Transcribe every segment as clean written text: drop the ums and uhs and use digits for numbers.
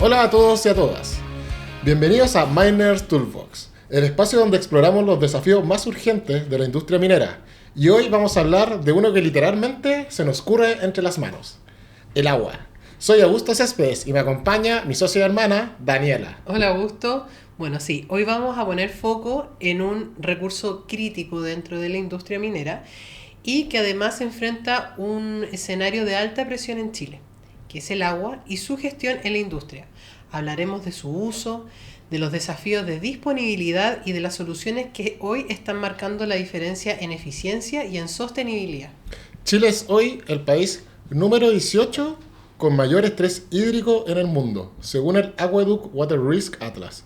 Hola a todos y a todas. Bienvenidos a Miners Toolbox, el espacio donde exploramos los desafíos más urgentes de la industria minera. Y hoy vamos a hablar de uno que literalmente se nos curre entre las manos: el agua. Soy Augusto Céspedes y me acompaña mi socia y hermana, Daniela. Hola Augusto. Bueno, sí, hoy vamos a poner foco en un recurso crítico dentro de la industria minera y que además enfrenta un escenario de alta presión en Chile, que es el agua y su gestión en la industria. Hablaremos de su uso, de los desafíos de disponibilidad y de las soluciones que hoy están marcando la diferencia en eficiencia y en sostenibilidad. Chile es hoy el país número 18 con mayor estrés hídrico en el mundo, según el Aqueduct Water Risk Atlas.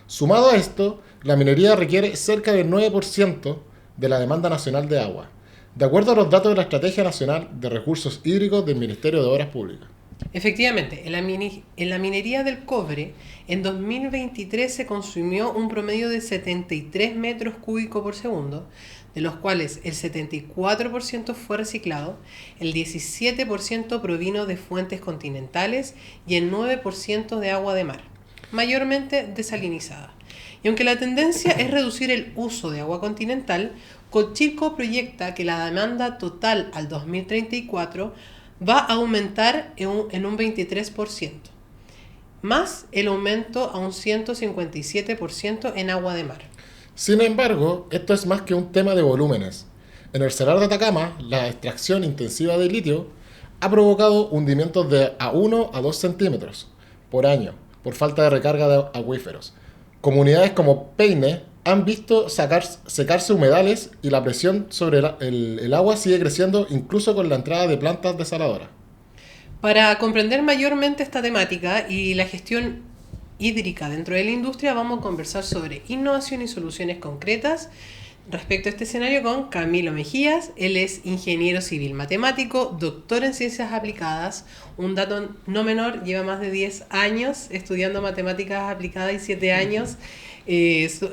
Sumado a esto, la minería requiere cerca del 9% de la demanda nacional de agua, de acuerdo a los datos de la Estrategia Nacional de Recursos Hídricos del Ministerio de Obras Públicas. Efectivamente, en la minería del cobre, en 2023 se consumió un promedio de 73 metros cúbicos por segundo, de los cuales el 74% fue reciclado, el 17% provino de fuentes continentales y el 9% de agua de mar, mayormente desalinizada. Y aunque la tendencia es reducir el uso de agua continental, Cochilco proyecta que la demanda total al 2034 va a aumentar en un 23%, más el aumento a un 157% en agua de mar. Sin embargo, esto es más que un tema de volúmenes. En el Salar de Atacama, la extracción intensiva de litio ha provocado hundimientos de a 1 a 2 centímetros por año, por falta de recarga de acuíferos. Comunidades como Peine han visto secarse humedales y la presión sobre el agua sigue creciendo incluso con la entrada de plantas desaladoras. Para comprender mayormente esta temática y la gestión hídrica dentro de la industria, vamos a conversar sobre innovación y soluciones concretas respecto a este escenario con Camilo Mejías. Él es ingeniero civil matemático, doctor en ciencias aplicadas, un dato no menor, lleva más de 10 años estudiando matemáticas aplicadas y 7 años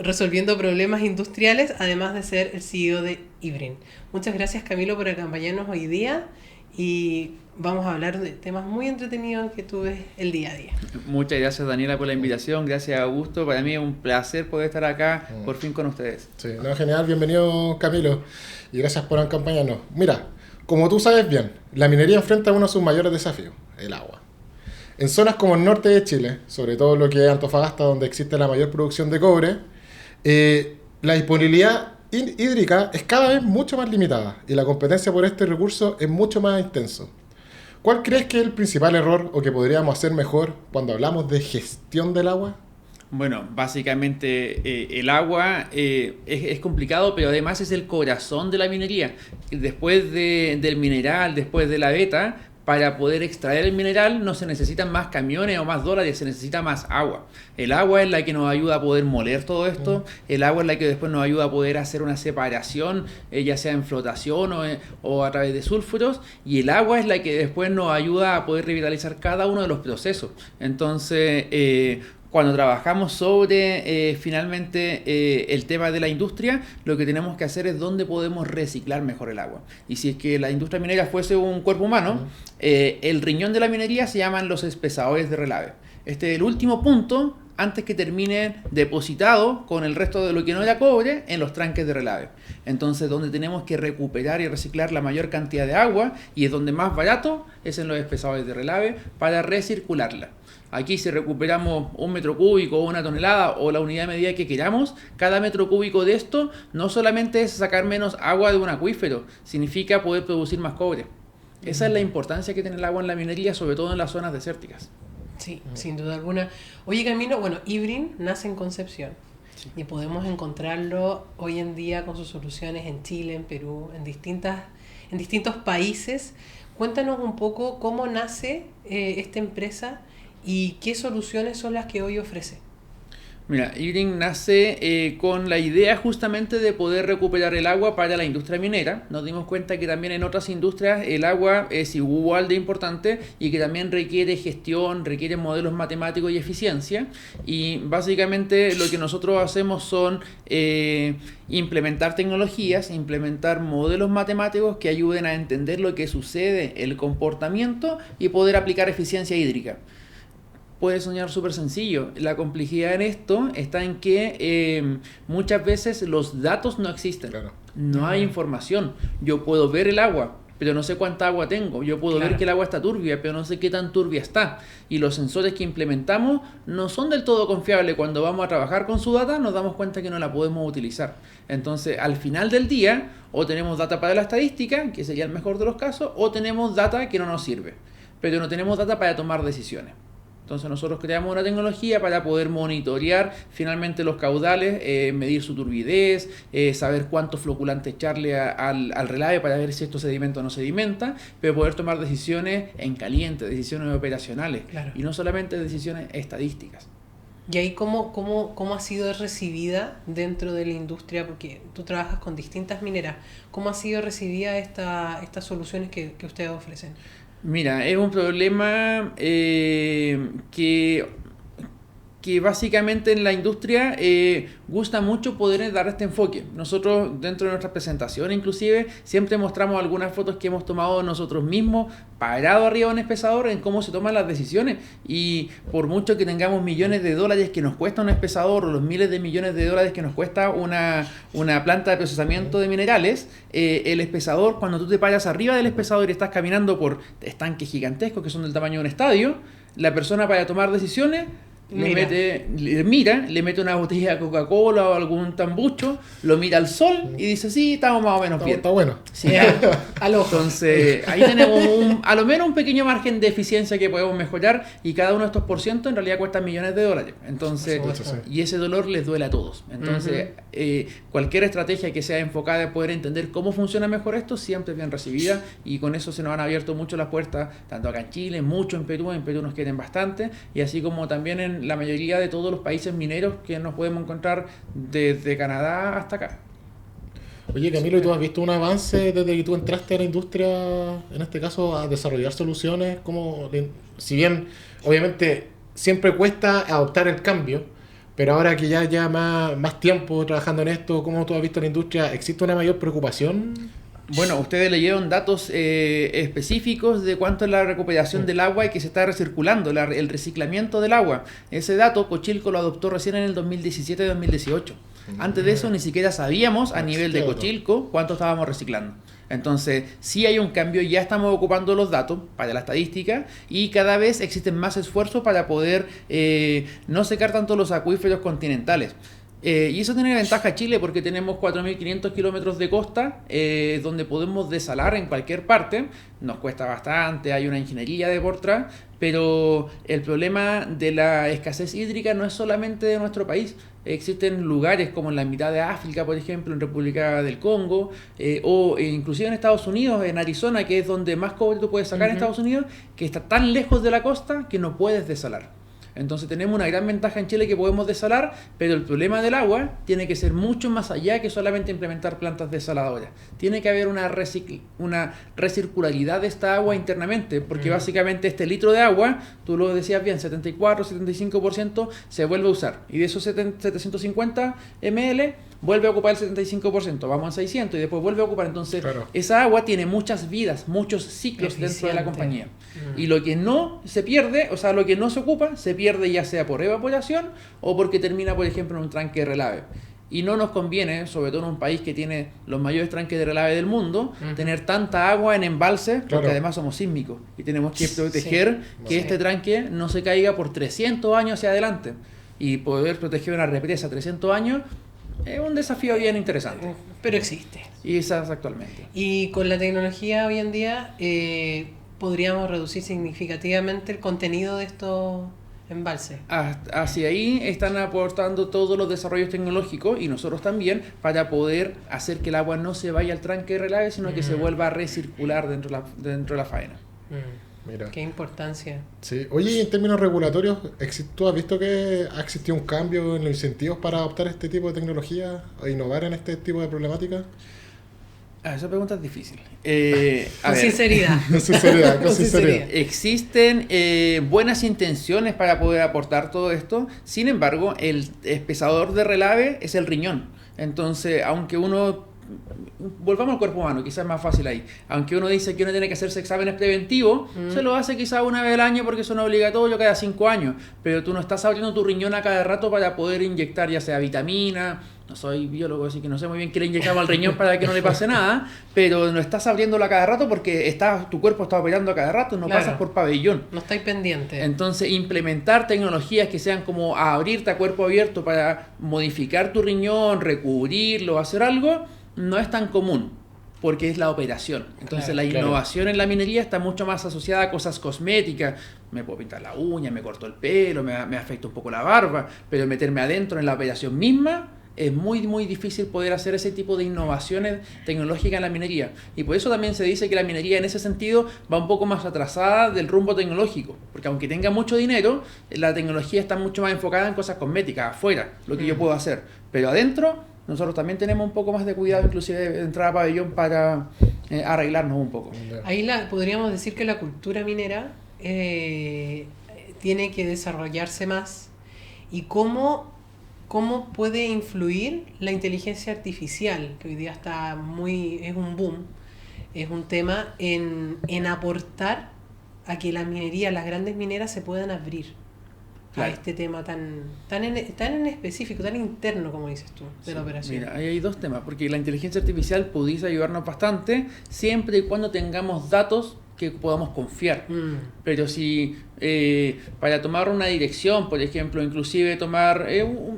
resolviendo problemas industriales, además de ser el CEO de Ibrin. Muchas gracias, Camilo, por acompañarnos hoy día y vamos a hablar de temas muy entretenidos que tú ves el día a día. Muchas gracias, Daniela, por la invitación. Gracias, Augusto. Para mí es un placer poder estar acá por fin con ustedes. Sí, no, genial. Bienvenido, Camilo, y gracias por acompañarnos. Mira, como tú sabes bien, la minería enfrenta uno de sus mayores desafíos: el agua. En zonas como el norte de Chile, sobre todo lo que es Antofagasta, donde existe la mayor producción de cobre, la disponibilidad hídrica es cada vez mucho más limitada y la competencia por este recurso es mucho más intenso. ¿Cuál crees que es el principal error o que podríamos hacer mejor cuando hablamos de gestión del agua? Bueno, básicamente el agua es complicado, pero además es el corazón de la minería. Después del mineral, después de la beta, para poder extraer el mineral no se necesitan más camiones o más dólares, se necesita más agua. El agua es la que nos ayuda a poder moler todo esto, el agua es la que después nos ayuda a poder hacer una separación, ya sea en flotación o a través de sulfuros, y el agua es la que después nos ayuda a poder revitalizar cada uno de los procesos. Entonces, cuando trabajamos sobre finalmente el tema de la industria, lo que tenemos que hacer es dónde podemos reciclar mejor el agua. Y si es que la industria minera fuese un cuerpo humano, el riñón de la minería se llaman los espesadores de relave. Este es el último punto antes que terminen depositado con el resto de lo que no era cobre en los tranques de relave. Entonces, donde tenemos que recuperar y reciclar la mayor cantidad de agua, y es donde más barato es en los espesadores de relave para recircularla. Aquí, si recuperamos 1 metro cúbico o 1 tonelada o la unidad de medida que queramos, cada metro cúbico de esto no solamente es sacar menos agua de un acuífero, significa poder producir más cobre. Esa es la importancia que tiene el agua en la minería, sobre todo en las zonas desérticas. Sí, sin duda alguna. Oye, Camilo, bueno, Ibrin nace en Concepción. Sí. Y podemos encontrarlo hoy en día con sus soluciones en Chile, en Perú, en distintos países. Cuéntanos un poco cómo nace esta empresa y qué soluciones son las que hoy ofrece. Mira, Ibrin nace con la idea justamente de poder recuperar el agua para la industria minera. Nos dimos cuenta que también en otras industrias el agua es igual de importante y que también requiere gestión, requiere modelos matemáticos y eficiencia. Y básicamente lo que nosotros hacemos son implementar tecnologías, implementar modelos matemáticos que ayuden a entender lo que sucede, el comportamiento y poder aplicar eficiencia hídrica. puede sonar súper sencillo. La complejidad en esto está en que muchas veces los datos no existen. Claro. No hay información. Yo puedo ver el agua, pero no sé cuánta agua tengo. Yo puedo ver que el agua está turbia, pero no sé qué tan turbia está. Y los sensores que implementamos no son del todo confiables. Cuando vamos a trabajar con su data, nos damos cuenta que no la podemos utilizar. Entonces, al final del día, o tenemos data para la estadística, que sería el mejor de los casos, o tenemos data que no nos sirve. Pero no tenemos data para tomar decisiones. Entonces nosotros creamos una tecnología para poder monitorear finalmente los caudales, medir su turbidez, saber cuánto floculante echarle al relave para ver si esto sedimenta o no sedimenta, pero poder tomar decisiones en caliente, decisiones operacionales, Claro. y no solamente decisiones estadísticas. ¿Y ahí cómo ha sido recibida dentro de la industria? Porque tú trabajas con distintas mineras. ¿Cómo ha sido recibida estas soluciones que ustedes ofrecen? Mira, es un problema que básicamente en la industria gusta mucho poder dar este enfoque. Nosotros dentro de nuestras presentaciones inclusive siempre mostramos algunas fotos que hemos tomado nosotros mismos parado arriba de un espesador en cómo se toman las decisiones, y por mucho que tengamos millones de dólares que nos cuesta un espesador o los miles de millones de dólares que nos cuesta una planta de procesamiento de minerales, el espesador, cuando tú te paras arriba del espesador y estás caminando por estanques gigantescos que son del tamaño de un estadio, la persona para tomar decisiones le mete una botella de Coca-Cola o algún tambucho, lo mira al sol y dice, sí, estamos más o menos bien. Está bueno. Sí, entonces, ahí tenemos a lo menos un pequeño margen de eficiencia que podemos mejorar, y cada uno de estos % en realidad cuesta millones de dólares. Entonces, y ese dolor les duele a todos. Entonces, cualquier estrategia que sea enfocada en poder entender cómo funciona mejor esto, siempre es bien recibida, y con eso se nos han abierto mucho las puertas, tanto acá en Chile, mucho en Perú nos quieren bastante, y así como también en la mayoría de todos los países mineros que nos podemos encontrar desde Canadá hasta acá. Oye, Camilo, ¿y tú has visto un avance desde que tú entraste a la industria, en este caso, a desarrollar soluciones? Si bien, obviamente, siempre cuesta adoptar el cambio, pero ahora que ya más tiempo trabajando en esto, ¿cómo tú has visto la industria? ¿Existe una mayor preocupación? Bueno, ustedes leyeron datos específicos de cuánto es la recuperación del agua y que se está recirculando, el reciclamiento del agua. Ese dato Cochilco lo adoptó recién en el 2017-2018. Antes de eso ni siquiera sabíamos a nivel de Cochilco cuánto estábamos reciclando. Entonces, sí hay un cambio, ya estamos ocupando los datos para la estadística, y cada vez existen más esfuerzos para poder no secar tanto los acuíferos continentales. Y eso tiene ventaja Chile porque tenemos 4.500 kilómetros de costa donde podemos desalar en cualquier parte. Nos cuesta bastante, hay una ingeniería de por detrás, pero el problema de la escasez hídrica no es solamente de nuestro país. Existen lugares como en la mitad de África, por ejemplo, en República del Congo, o inclusive en Estados Unidos, en Arizona, que es donde más cobre tú puedes sacar en Estados Unidos, que está tan lejos de la costa que no puedes desalar. Entonces tenemos una gran ventaja en Chile que podemos desalar, pero el problema del agua tiene que ser mucho más allá que solamente implementar plantas desaladoras. Tiene que haber una recircularidad de esta agua internamente, porque básicamente este litro de agua, tú lo decías bien, 74-75% se vuelve a usar, y de esos 750 ml vuelve a ocupar el 75%, vamos a 600 y después vuelve a ocupar. Entonces, esa agua tiene muchas vidas, muchos ciclos dentro de la compañía. Y lo que no se pierde, o sea, lo que no se ocupa, se pierde ya sea por evaporación o porque termina, por ejemplo, en un tranque de relave. Y no nos conviene, sobre todo en un país que tiene los mayores tranques de relave del mundo, tener tanta agua en embalse, porque además somos sísmicos y tenemos que proteger que este tranque no se caiga por 300 años hacia adelante. Y poder proteger una represa 300 años es un desafío bien interesante. Pero existe. Y esas actualmente. Y con la tecnología hoy en día podríamos reducir significativamente el contenido de estos embalses. Hacia ahí están aportando todos los desarrollos tecnológicos, y nosotros también, para poder hacer que el agua no se vaya al tranque de relave, sino que se vuelva a recircular dentro de la faena. Mira. Qué importancia. Sí. Oye, y en términos regulatorios, ¿tú has visto que ha existido un cambio en los incentivos para adoptar este tipo de tecnología o innovar en este tipo de problemática? Esa pregunta es difícil. Con sinceridad. Con sinceridad. Existen buenas intenciones para poder aportar todo esto. Sin embargo, el espesador de relave es el riñón. Entonces, aunque uno volvamos al cuerpo humano, quizás es más fácil ahí. Aunque uno dice que uno tiene que hacerse exámenes preventivos, se lo hace quizás una vez al año porque son obligatorios cada 5 años. Pero tú no estás abriendo tu riñón a cada rato para poder inyectar ya sea vitamina. No soy biólogo, así que no sé muy bien qué le inyectamos al riñón para que no le pase nada, pero no estás abriéndolo a cada rato porque tu cuerpo está operando a cada rato, no Claro. pasas por pabellón. No estáis pendientes. Entonces, implementar tecnologías que sean como abrirte a cuerpo abierto para modificar tu riñón, recubrirlo, hacer algo, no es tan común, porque es la operación. Entonces, Claro, la innovación en la minería está mucho más asociada a cosas cosméticas. Me puedo pintar la uña, me corto el pelo, me afecto un poco la barba, pero meterme adentro en la operación misma es muy, muy difícil poder hacer ese tipo de innovaciones tecnológicas en la minería. Y por eso también se dice que la minería en ese sentido va un poco más atrasada del rumbo tecnológico. Porque aunque tenga mucho dinero, la tecnología está mucho más enfocada en cosas cosméticas, afuera, lo que yo puedo hacer. Pero adentro, nosotros también tenemos un poco más de cuidado, inclusive de entrar a pabellón para arreglarnos un poco. Ahí podríamos decir que la cultura minera tiene que desarrollarse más. ¿Y cómo puede influir la inteligencia artificial, que hoy día es un boom, es un tema en aportar a que la minería, las grandes mineras se puedan abrir Claro. a este tema tan en específico, tan interno, como dices tú, de la operación? Mira, ahí hay dos temas, porque la inteligencia artificial pudiese ayudarnos bastante siempre y cuando tengamos datos que podamos confiar. Pero si para tomar una dirección, por ejemplo, inclusive tomar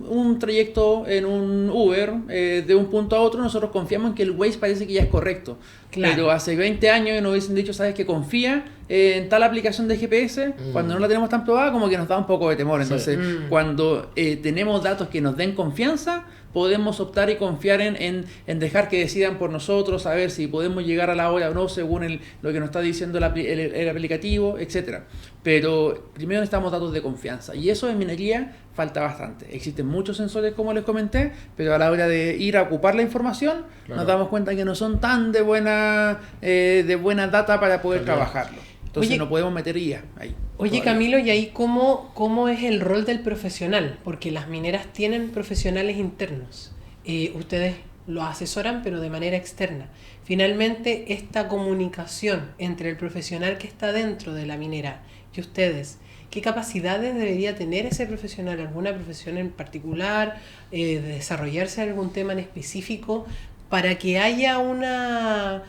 un trayecto en un Uber de un punto a otro, nosotros confiamos en que el Waze parece que ya es correcto. Claro. Pero hace 20 años nos hubiesen dicho, ¿sabes qué? Confía en tal aplicación de GPS, cuando no la tenemos tan probada, como que nos da un poco de temor. Entonces, cuando tenemos datos que nos den confianza, podemos optar y confiar en dejar que decidan por nosotros, a ver si podemos llegar a la hora o no, según lo que nos está diciendo el aplicativo, etcétera. Pero primero necesitamos datos de confianza, y eso en minería falta bastante. Existen muchos sensores, como les comenté, pero a la hora de ir a ocupar la información, nos damos cuenta que no son tan de buena data para poder trabajarlo. Entonces no podemos meter IA ahí. Oye, Camilo, ¿y ahí cómo es el rol del profesional? Porque las mineras tienen profesionales internos. Ustedes los asesoran, pero de manera externa. Finalmente, esta comunicación entre el profesional que está dentro de la minera y ustedes, ¿qué capacidades debería tener ese profesional? ¿Alguna profesión en particular? ¿De desarrollarse en algún tema en específico? Para que haya una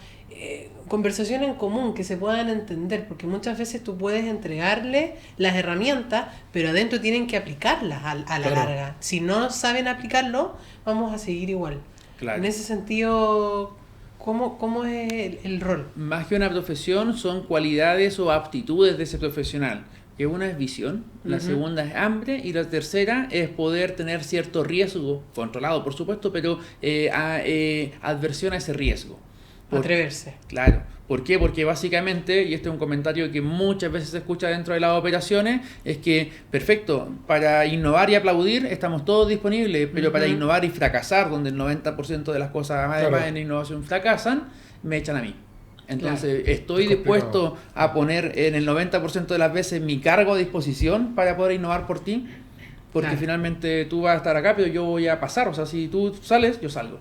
conversación en común, que se puedan entender, porque muchas veces tú puedes entregarle las herramientas, pero adentro tienen que aplicarlas a la larga. Si no saben aplicarlo, vamos a seguir igual. Claro. En ese sentido, ¿cómo es el rol? Más que una profesión, son cualidades o aptitudes de ese profesional. Que una es visión, la segunda es hambre, y la tercera es poder tener cierto riesgo, controlado por supuesto, pero adversión a ese riesgo. Atreverse. Claro. ¿Por qué? Porque básicamente, y este es un comentario que muchas veces se escucha dentro de las operaciones, es que, perfecto, para innovar y aplaudir estamos todos disponibles, pero para innovar y fracasar, donde el 90% de las cosas además en innovación fracasan, me echan a mí. Entonces, estoy dispuesto a poner en el 90% de las veces mi cargo a disposición para poder innovar por ti, porque finalmente tú vas a estar acá, pero yo voy a pasar. O sea, si tú sales, yo salgo.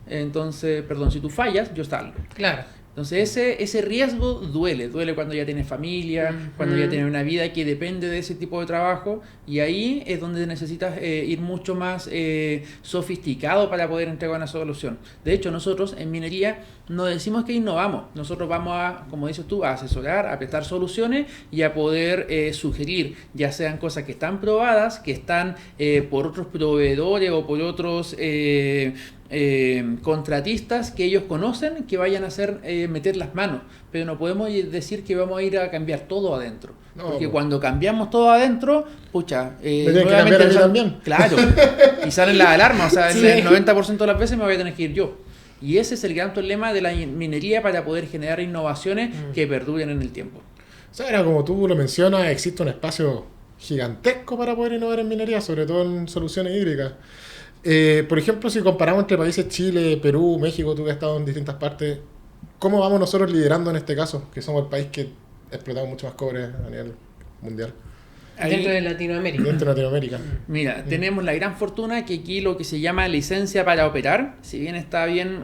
Entonces, si tú fallas, yo salgo. Claro. Entonces ese riesgo duele cuando ya tienes familia, cuando ya tienes una vida que depende de ese tipo de trabajo, y ahí es donde necesitas ir mucho más sofisticado para poder entregar una solución. De hecho, nosotros en minería no decimos que innovamos, nosotros vamos a, como dices tú, a asesorar, a prestar soluciones y a poder sugerir, ya sean cosas que están probadas, que están por otros proveedores o por otros contratistas que ellos conocen, que vayan a hacer meter las manos, pero no podemos decir que vamos a ir a cambiar todo adentro, porque cuando cambiamos todo adentro, pucha, nuevamente también. Claro, y salen las alarmas, o sea, el 90% de las veces me voy a tener que ir yo. Y ese es el gran problema de la minería para poder generar innovaciones que perduren en el tiempo. O sea, era como tú lo mencionas, existe un espacio gigantesco para poder innovar en minería, sobre todo en soluciones hídricas. Por ejemplo, si comparamos entre países Chile, Perú, México, tú que has estado en distintas partes, ¿cómo vamos nosotros liderando en este caso? Que somos el país que explotamos mucho más cobre a nivel mundial. Dentro de Latinoamérica. Dentro de Latinoamérica. Mira, tenemos la gran fortuna que aquí lo que se llama licencia para operar, si bien está bien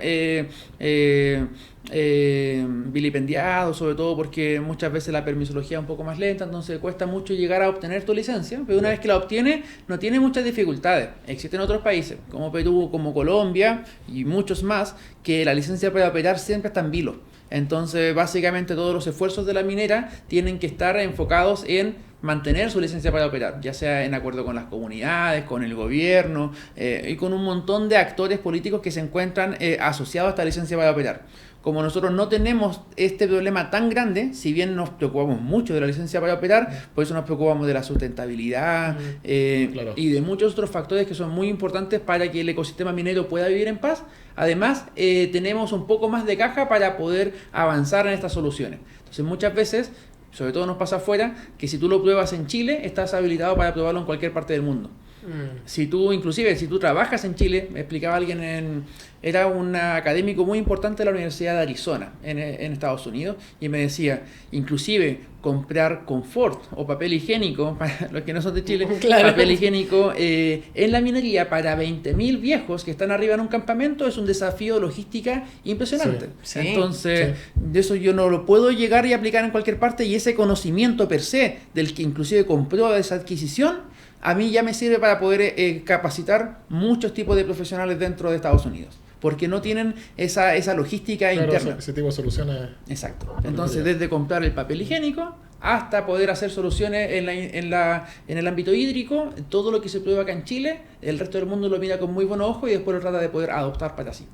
vilipendiado, sobre todo porque muchas veces la permisología es un poco más lenta, entonces cuesta mucho llegar a obtener tu licencia, pero una vez que la obtienes no tiene muchas dificultades. Existen otros países, como Perú, como Colombia y muchos más, que la licencia para operar siempre está en vilo. Entonces, básicamente todos los esfuerzos de la minera tienen que estar enfocados en mantener su licencia para operar, ya sea en acuerdo con las comunidades, con el gobierno y con un montón de actores políticos que se encuentran asociados a esta licencia para operar. Como nosotros no tenemos este problema tan grande, si bien nos preocupamos mucho de la licencia para operar, por eso nos preocupamos de la sustentabilidad Claro. y de muchos otros factores que son muy importantes para que el ecosistema minero pueda vivir en paz. Además, tenemos un poco más de caja para poder avanzar en estas soluciones. Entonces, muchas veces, sobre todo nos pasa afuera, que si tú lo pruebas en Chile, estás habilitado para probarlo en cualquier parte del mundo. Si tú trabajas en Chile, me explicaba alguien, era un académico muy importante de la Universidad de Arizona, en Estados Unidos, y me decía, inclusive comprar confort o papel higiénico, para los que no son de Chile, Claro. papel higiénico en la minería para 20.000 viejos que están arriba en un campamento es un desafío de logística impresionante. Sí. Entonces, de eso yo no lo puedo llegar y aplicar en cualquier parte, y ese conocimiento per se, del que inclusive compró esa adquisición, a mí ya me sirve para poder capacitar muchos tipos de profesionales dentro de Estados Unidos, porque no tienen esa logística Claro, interna. ese tipo de soluciones. Exacto. Entonces, desde comprar el papel higiénico hasta poder hacer soluciones en el ámbito hídrico, todo lo que se prueba acá en Chile, el resto del mundo lo mira con muy buen ojo y después lo trata de poder adoptar para sí.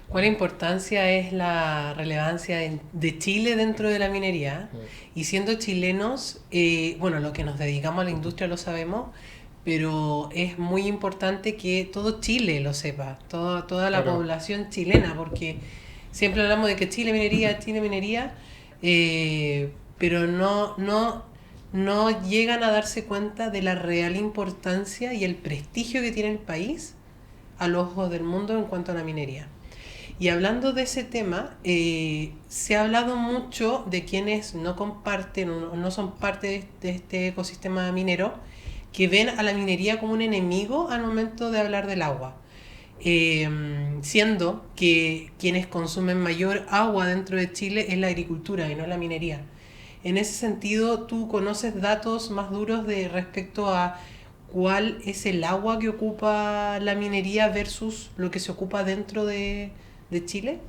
¿Cuál importancia es la relevancia de Chile dentro de la minería? Y siendo chilenos, bueno, lo que nos dedicamos a la industria lo sabemos, pero es muy importante que todo Chile lo sepa, toda la Claro. población chilena, porque siempre hablamos de que Chile minería, pero no llegan a darse cuenta de la real importancia y el prestigio que tiene el país a los ojos del mundo en cuanto a la minería. Y hablando de ese tema, se ha hablado mucho de quienes no comparten o no son parte de este ecosistema minero, que ven a la minería como un enemigo al momento de hablar del agua. Siendo que quienes consumen mayor agua dentro de Chile es la agricultura y no la minería. En ese sentido, ¿tú conoces datos más duros respecto a cuál es el agua que ocupa la minería versus lo que se ocupa dentro de Chile?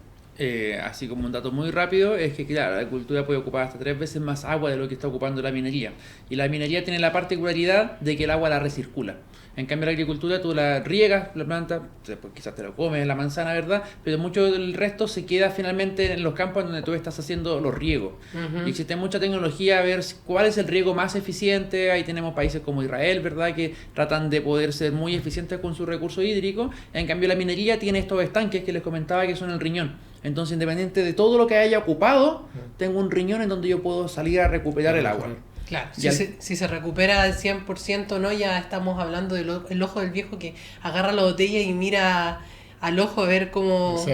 Así como un dato muy rápido, es que claro, la agricultura puede ocupar hasta 3 veces más agua de lo que está ocupando la minería. Y la minería tiene la particularidad de que el agua la recircula. En cambio, la agricultura tú la riegas, la planta, después quizás te lo comes, la manzana, ¿verdad? Pero mucho del resto se queda finalmente en los campos donde tú estás haciendo los riegos. Y existe mucha tecnología a ver cuál es el riego más eficiente. Ahí tenemos países como Israel, ¿verdad? Que tratan de poder ser muy eficientes con su recurso hídrico. En cambio, la minería tiene estos estanques que les comentaba que son el riñón. Entonces, independiente de todo lo que haya ocupado, tengo un riñón en donde yo puedo salir a recuperar el agua. Claro, Ya- si se recupera al 100%, ¿no? Ya estamos hablando del ojo del viejo que agarra la botella y mira al ojo a ver cómo, Sí.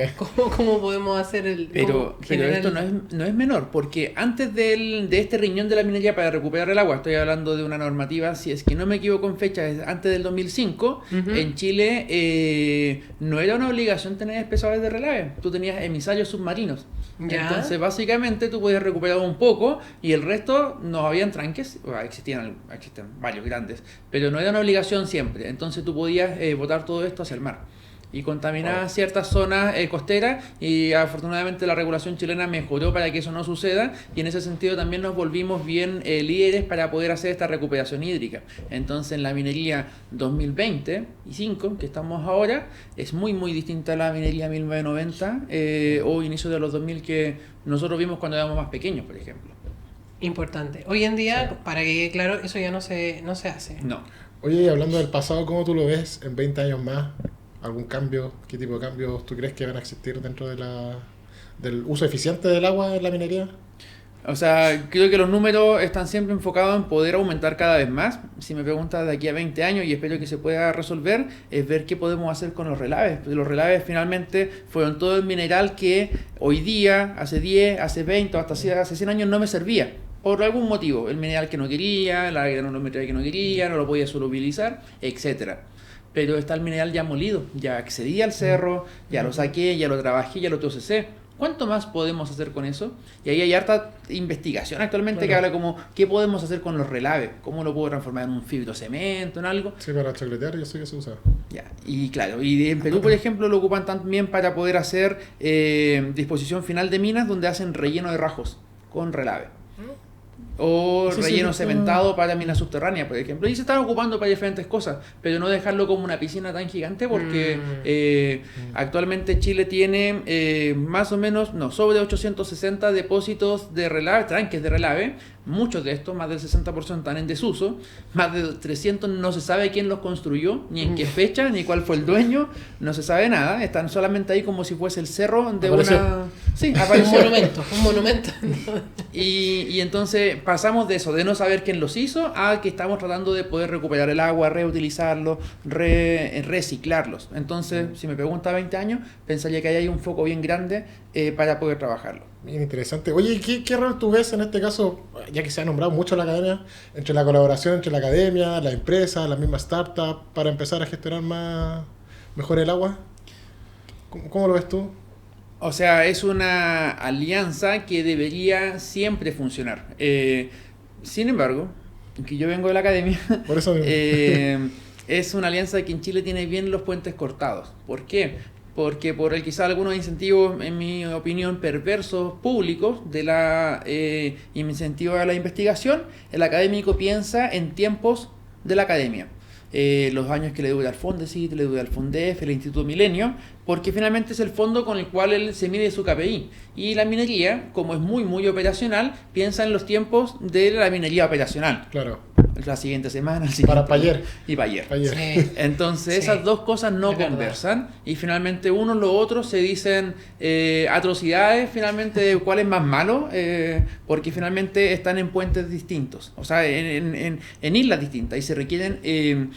cómo podemos hacer Pero esto no es menor, porque antes de este riñón de la minería para recuperar el agua, estoy hablando de una normativa, si es que no me equivoco en fecha, es antes del 2005, en Chile no era una obligación tener espesadores de relave, tú tenías emisarios submarinos. Ya. Entonces, básicamente, tú podías recuperar un poco y el resto no habían tranques, existen varios grandes, pero no era una obligación siempre. Entonces, tú podías botar todo esto hacia el mar y contaminaba ciertas zonas costeras, y afortunadamente la regulación chilena mejoró para que eso no suceda, y en ese sentido también nos volvimos bien líderes para poder hacer esta recuperación hídrica. Entonces, en la minería 2025, que estamos ahora, es muy muy distinta a la minería 1990 o inicio de los 2000 que nosotros vimos cuando éramos más pequeños, por ejemplo. Importante. Hoy en día, para que quede claro, eso ya no se hace. No. Oye, y hablando del pasado, ¿cómo tú lo ves en 20 años más? ¿Algún cambio? ¿Qué tipo de cambios tú crees que van a existir dentro del uso eficiente del agua en la minería? O sea, creo que los números están siempre enfocados en poder aumentar cada vez más. Si me preguntas de aquí a 20 años, y espero que se pueda resolver, es ver qué podemos hacer con los relaves. Los relaves finalmente fueron todo el mineral que hoy día, hace 10, hace 20, hasta hace 100 años no me servía. por algún motivo, el mineral que no quería, la granometría que no quería, no lo podía solubilizar, etcétera. Pero está el mineral ya molido, ya accedí al cerro, ya lo saqué, ya lo trabajé, ya lo procesé. ¿Cuánto más podemos hacer con eso? Y ahí hay harta investigación actualmente que habla como qué podemos hacer con los relaves, cómo lo puedo transformar en un fibrocemento, en algo. Sí, para chocletear yo sé que se usa. Ya, y claro, y en Perú, por ejemplo, lo ocupan también para poder hacer disposición final de minas donde hacen relleno de rajos con relave. O Sí, relleno sí, cementado para minas subterráneas, por ejemplo. Y se están ocupando para diferentes cosas, pero no dejarlo como una piscina tan gigante porque actualmente Chile tiene más o menos, sobre 860 depósitos de relave, tranques de relave. Muchos de estos, más del 60%, están en desuso. Más de 300 no se sabe quién los construyó, ni en qué fecha, ni cuál fue el dueño. No se sabe nada. Están solamente ahí como si fuese el cerro de Apareció. una... Sí, apareció. Un monumento. Y entonces pasamos de eso, de no saber quién los hizo, a que estamos tratando de poder recuperar el agua, reutilizarlo, reciclarlos. Entonces, si me pregunta 20 años, pensaría que ahí hay un foco bien grande para poder trabajarlo. Bien interesante. Oye, ¿qué rol tú ves en este caso, ya que se ha nombrado mucho la academia, entre la colaboración entre la academia, la empresa, las mismas startups, para empezar a gestionar mejor el agua? ¿Cómo lo ves tú? O sea, es una alianza que debería siempre funcionar. Sin embargo, que yo vengo de la academia, Por eso mismo. es una alianza que en Chile tiene bien los puentes cortados. ¿Por qué? Porque por quizá algunos incentivos, en mi opinión, perversos públicos de la incentivo a la investigación, el académico piensa en tiempos de la academia. Los años que le dura al Fondesit, le dura al Fondef, el Instituto Milenio, porque finalmente es el fondo con el cual él se mide su KPI. Y la minería, como es muy operacional, piensa en los tiempos de la minería operacional. Claro. La siguiente semana, el siguiente Para ayer. y para ayer. Sí. Entonces Sí. esas dos cosas no Es verdad. conversan y finalmente uno y lo otro se dicen atrocidades, finalmente de cuál es más malo, porque finalmente están en puentes distintos, o sea, en islas distintas y se requieren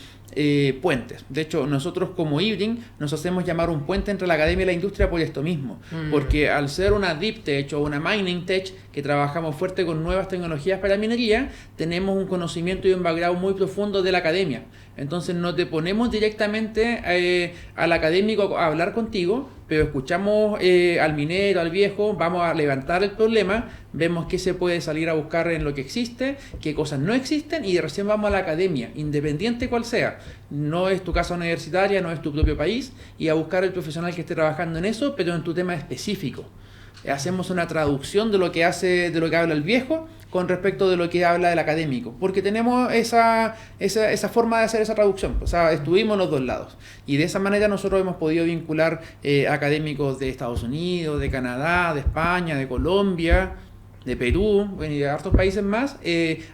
puentes. De hecho, nosotros como IBRIN nos hacemos llamar un puente entre la academia y la industria por esto mismo, porque al ser una Deep Tech o una Mining Tech, que trabajamos fuerte con nuevas tecnologías para minería, tenemos un conocimiento y un background muy profundo de la academia. Entonces no te ponemos directamente al académico a hablar contigo, pero escuchamos al minero, al viejo, vamos a levantar el problema, vemos qué se puede salir a buscar en lo que existe, qué cosas no existen y recién vamos a la academia, independiente cual sea. No es tu casa universitaria, no es tu propio país, y a buscar el profesional que esté trabajando en eso, pero en tu tema específico. Hacemos una traducción de lo que habla el viejo con respecto de lo que habla el académico, porque tenemos esa forma de hacer esa traducción, o sea, estuvimos en los dos lados, y de esa manera nosotros hemos podido vincular académicos de Estados Unidos, de Canadá, de España, de Colombia, de Perú, y de hartos países más,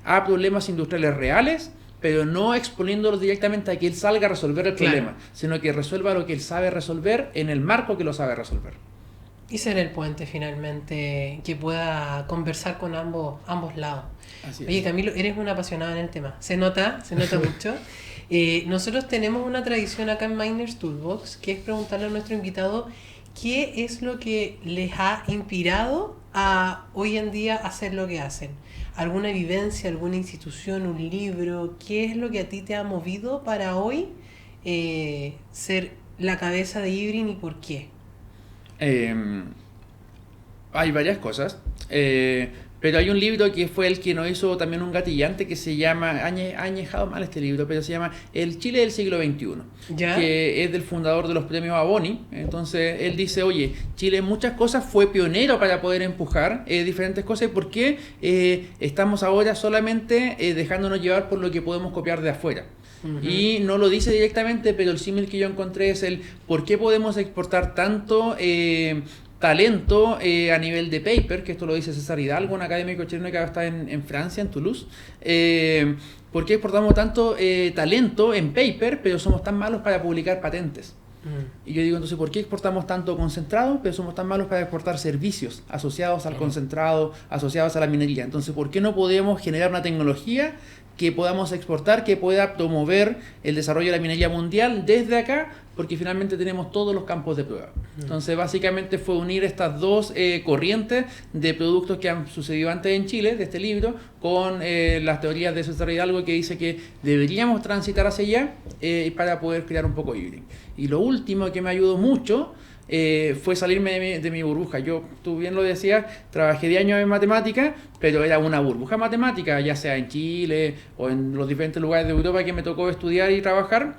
a problemas industriales reales, pero no exponiéndolos directamente a que él salga a resolver el problema, sino que resuelva lo que él sabe resolver en el marco que lo sabe resolver. Y ser el puente finalmente que pueda conversar con ambos lados. Así Oye, es. Camilo, eres un apasionado en el tema. Se nota mucho. Nosotros tenemos una tradición acá en Miners Toolbox, que es preguntarle a nuestro invitado qué es lo que les ha inspirado a hoy en día hacer lo que hacen. ¿Alguna vivencia, alguna institución, un libro? ¿Qué es lo que a ti te ha movido para hoy ser la cabeza de IBRIN y por qué? Hay varias cosas, pero hay un libro que fue el que nos hizo también un gatillante que se llama, ha añejado mal este libro, pero se llama El Chile del siglo XXI, ¿Ya? que es del fundador de los premios Aboni. Entonces él dice, oye, Chile en muchas cosas fue pionero para poder empujar diferentes cosas, y por qué estamos ahora solamente dejándonos llevar por lo que podemos copiar de afuera. Y no lo dice directamente, pero el símil que yo encontré es el por qué podemos exportar tanto talento a nivel de paper, que esto lo dice César Hidalgo, un académico chileno que ahora está en Francia, en Toulouse. ¿Por qué exportamos tanto talento en paper, pero somos tan malos para publicar patentes? Y yo digo, entonces, ¿por qué exportamos tanto concentrado, pero somos tan malos para exportar servicios asociados al concentrado, asociados a la minería? Entonces, ¿por qué no podemos generar una tecnología que podamos exportar, que pueda promover el desarrollo de la minería mundial desde acá, porque finalmente tenemos todos los campos de prueba. Entonces, básicamente fue unir estas dos corrientes de productos que han sucedido antes en Chile, de este libro, con las teorías de César Hidalgo, que dice que deberíamos transitar hacia allá para poder crear un poco híbrido. Y lo último que me ayudó mucho fue salirme de mi burbuja. Yo, tú bien lo decías, trabajé 10 años en matemática, pero era una burbuja matemática, ya sea en Chile o en los diferentes lugares de Europa que me tocó estudiar y trabajar.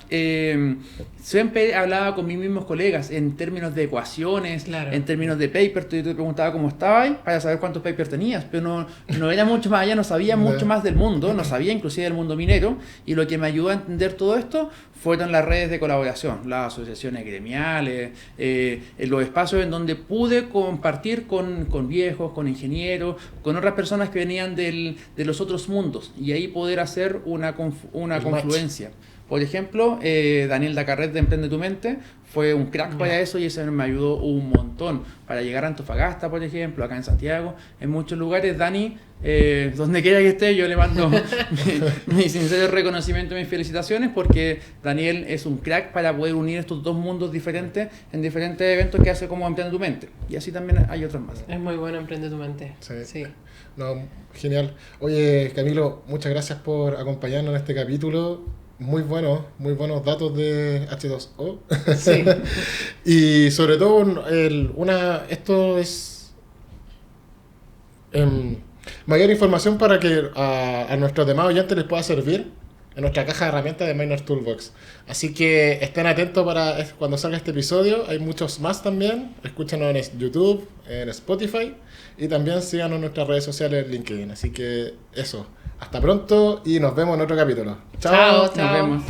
Siempre hablaba con mis mismos colegas en términos de ecuaciones, Claro. en términos de papers. Yo te preguntaba cómo estabas para saber cuántos papers tenías, pero no era mucho más allá, no sabía mucho más del mundo, no sabía inclusive del mundo minero, y lo que me ayudó a entender todo esto fueron las redes de colaboración, las asociaciones gremiales, los espacios en donde pude compartir con viejos, con ingenieros, con otras personas que venían de los otros mundos, y ahí poder hacer una confluencia. Por ejemplo, Daniel Dacarret de Emprende tu Mente fue un crack para eso, y eso me ayudó un montón para llegar a Antofagasta, por ejemplo, acá en Santiago, en muchos lugares. Dani, donde quiera que esté, yo le mando mi sincero reconocimiento y mis felicitaciones, porque Daniel es un crack para poder unir estos dos mundos diferentes en diferentes eventos que hace como Emprende tu Mente, y así también hay otros más. Es muy bueno Emprende tu Mente. Sí. No, genial. Oye, Camilo, muchas gracias por acompañarnos en este capítulo. Muy buenos datos de H2O. Sí. Y sobre todo, esto es mayor información para que a nuestros demás oyentes les pueda servir en nuestra caja de herramientas de Miners Toolbox. Así que estén atentos para cuando salga este episodio. Hay muchos más también. Escúchanos en YouTube, en Spotify, y también síganos en nuestras redes sociales, en LinkedIn. Así que eso. Hasta pronto y nos vemos en otro capítulo. Chao, Nos vemos.